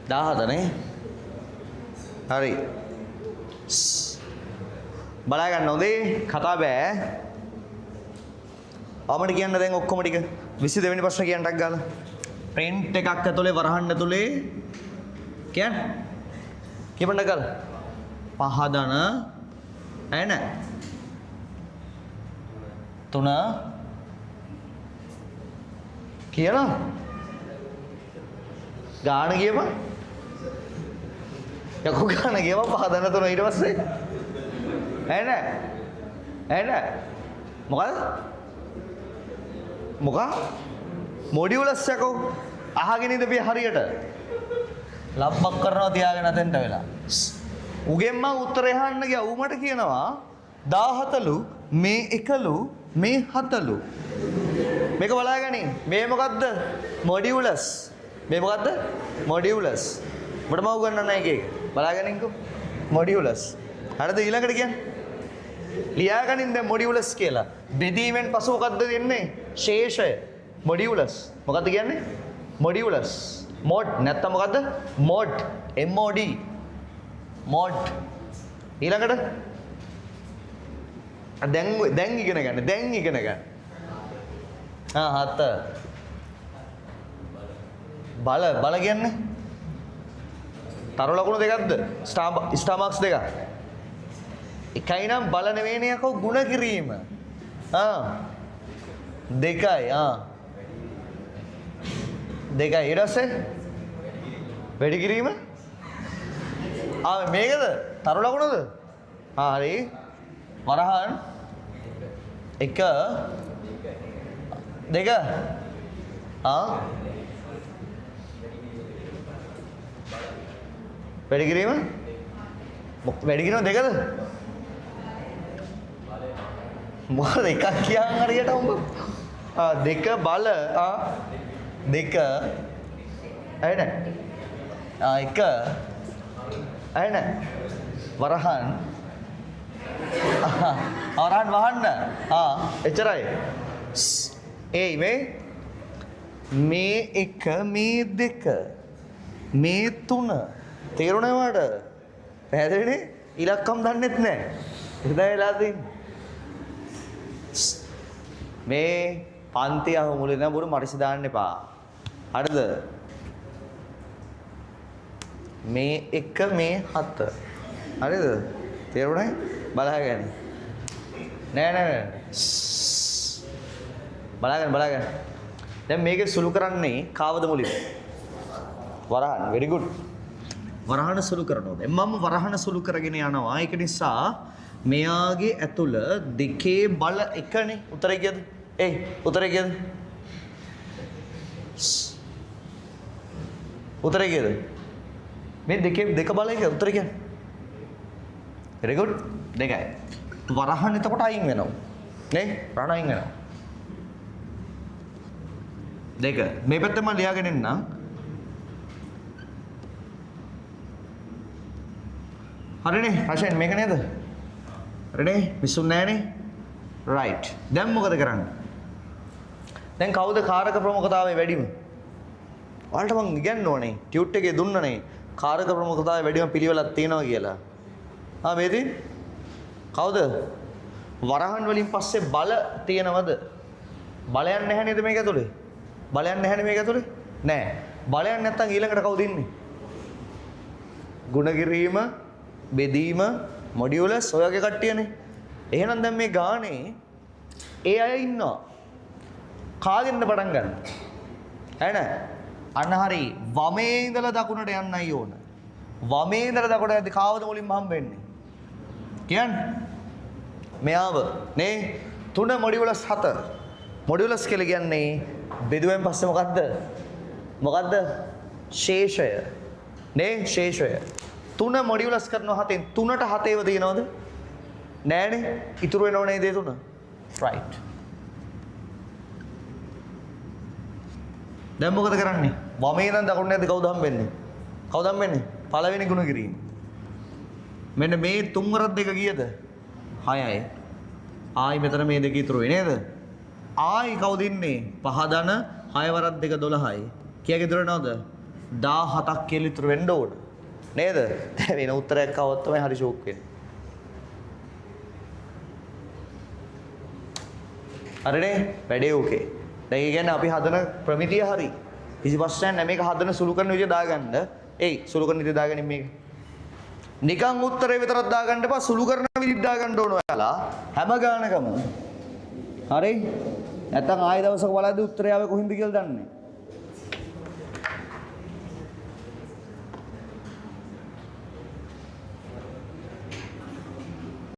17 නේ. හරි. බලා ගන්න හොඳේ කතා බෑ. අපිට කියන්න දැන් ඔක්කොම ටික 22 වෙනි ප්‍රශ්න කියන්නටක් ගාලා. print එකක් ඇතුලේ වරහන් ඇතුලේ කියන්නේ කියපන්න ගාලා. පහදන ඇන 3 කියනවා. ගාන කියපන්. යකෝ ගාන කියපන් පහදන 3 ඊට පස්සේ ඇන මොකද මොඩියුලස් යකෝ අහගෙන ඉඳපිය හරියට ලබ්බක් කරනවා තියාගෙන අතෙන්ට වෙලා උගෙන් මම උත්තරය අහන්න ගියා ඌ මට කියනවා 17ලු මේ 1ලු මේ 7ලු මේක බලාගනින් මේ මොකද්ද මොඩියුලස් මේ මොකද්ද මොඩියුලස් මට මව ගන්න නැහැ එක බලාගනින්කෝ මොඩියුලස් හරිද ඊළඟට කියන්නේ ලියාගනින් දැන් මොඩියුලස් කියලා බෙදීමෙන් පසු මොකද්ද දෙන්නේ ශේෂය මොඩියුලස් මොකද්ද කියන්නේ මොඩියුලස් මොඩ් නැත්තම් මොකද්ද මොඩ් MOD මොඩ් ඊළඟට දැන් ඉගෙන ගන්න හත බල කියන්නේ තරු ලකුණු දෙකක්ද ස්ටාර් මාක්ස් දෙකක් එකයි නම් බල නෙවෙයිනේ යකෝ ಗುಣ කිරීම දෙකයි දෙකයි ඊට පස්සේ වැඩි කිරීම මේකද තරු ලකුණද හරි වරහන් 1 2 වැඩි කිරීම දෙකද මොකද එකක් කියන් හරියට උඹ දෙක බල දෙක ඇයිද එක ඇයිද වරහන් වහන්න එච්චරයි ඒ මේ එක මේ දෙක මේ 3 තේරුණාද පැහැදිලිනේ ඉලක්කම් දන්නෙත් නැහැ ඉතින් වෙලා තියෙන්නේ මේ පන්ති අහ මුලේ නම් බොරු මරිසි දාන්න එපා. හරිද? මේ 1 මේ 7. හරිද? තේරුණායි? බලාගන්න. නෑ. බලාගන්න. දැන් මේකේ සුළු කරන්නේ කාවද මුලින්? වරහන්. very good. වරහන සුළු කරනවා. මම වරහන සුළු කරගෙන යනවා. ඒක නිසා මෙයාගේ ඇතුළ දෙකේ බල එකනේ උත්තරය කියද? උත්තරය කියද? උත්තරය කියද? මේ දෙක බල එක උත්තරය කියන්නේ. very good. දෙකයි. වරහන් එතකොට අයින් වෙනවා. නේ? රණ අයින් වෙනවා. දෙක. මේ පැත්තේ මම ලියාගෙන ඉන්නම්. හරිනේ? රෂෙන් මේක නේද? හරිනේ? මිසුන් නැහනේ? right. දැන් මොකද කරන්නේ? දැන් කවුද කාරක ප්‍රමුඛතාවය වැඩිම? ඔයාලට මං ඉගන්න ඕනේ. ටියුට් එකේ දුන්නනේ කාරක ප්‍රමුඛතාවය වැඩිම පිළිවෙලක් තියෙනවා කියලා. මේදී කවුද? වරහන් වලින් පස්සේ බල තියෙනවද? බලයන් නැහැ නේද මේක ඇතුලේ? බලයන් නැහැනේ මේක ඇතුලේ? නෑ. බලයන් නැත්තම් ඊළඟට කවුද ඉන්නේ? ගුණ කිරීම, බෙදීම, මොඩියුලස් ඔයගේ කට්ටියනේ. එහෙනම් දැන් මේ ගානේ ඒ අය ඉන්නවා. කාගෙන්ද පටන් ගන්න? ඇයි අන්න හරි වමේ ඉඳලා දකුණට යන්නයි ඕන. වමේ ඉඳලා දකුණට යද්දි කාවද මුලින්ම හම්බෙන්නේ? කියන්නේ මෙයාව නේ 3 මොඩියුලස් 7. මොඩියුලස් කියලා කියන්නේ බෙදුවෙන් පස්සේ මොකද්ද? ශේෂය. නේ ශේෂය. 3 මොඩියුලස් කරනවා 7න් 3ට 7 ඒව තියෙනවද? නෑනේ. ඉතුරු වෙනව නේද 3? right. දැන් මොකද කරන්නේ? වමේ ඉඳන් දකුණට යද්දි කවුද හම්බෙන්නේ? පළවෙනි ගුණ කිරීම. මෙන්න මේ 3 වරක් දෙක කීයද? 6යි. ආයි මෙතන මේ දෙක ඉතුරු වෙයි නේද? ආයි කවුද ඉන්නේ? 5 ධන 6 වරක් දෙක 12යි. කීයක ඉතුරු වෙනවද? 17ක් කියලා ඉතුරු වෙන්න ඕන. නේද? දැන් වෙන උත්තරයක් આવොත් තමයි හරි ෂෝක් වෙන්නේ. හරිනේ? වැඩේ ඕකේ. දැන් ඒ කියන්නේ අපි හදන ප්‍රමිතිය හරි. කිසි ප්‍රශ්නයක් නැහැ. මේක හදන සුළු කරන විදිය දාගන්න. ඒයි සුළු කරන විදිය දාගන්න මේක. නිකන් උත්තරේ විතරක් දාගන්න එපා. සුළු කරන විදිය දාගන්න ඕන ඔයාලා. හැම ගානකම. හරි? නැත්තම් ආයෙ දවසක බලද්දි උත්තරය ආවේ කොහින්ද කියලා දන්නේ නැහැ.